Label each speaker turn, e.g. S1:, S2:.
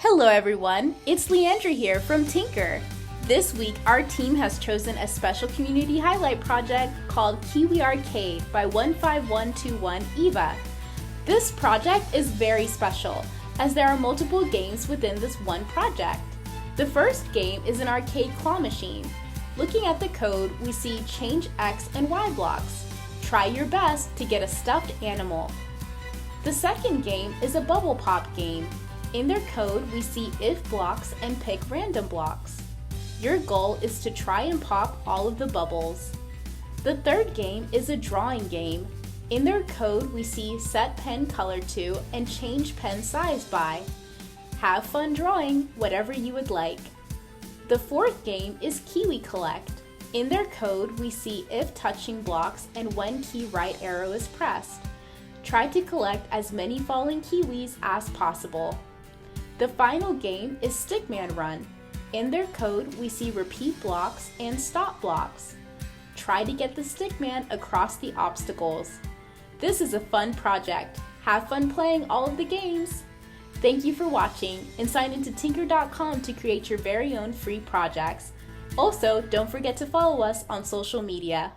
S1: Hello everyone, it's Leandra here from Tynker. This week our team has chosen a special community highlight project called Kiwi Arcade by 15121 Eva. This project is very special as there are multiple games within this one project. The first game is an arcade claw machine. Looking at the code, we see change X and Y blocks. Try your best to get a stuffed animal. The second game is a bubble pop game. In their code, we see if blocks and pick random blocks. Your goal is to try and pop all of the bubbles. The third game is a drawing game. In their code, we see set pen color to and change pen size by. Have fun drawing whatever you would like. The fourth game is Kiwi Collect. In their code, we see if touching blocks and when key right arrow is pressed. Try to collect as many falling kiwis as possible. The final game is Stickman Run. In their code, we see repeat blocks and stop blocks. Try to get the stickman across the obstacles. This is a fun project. Have fun playing all of the games. Thank you for watching and sign into Tynker.com to create your very own free projects. Also, don't forget to follow us on social media.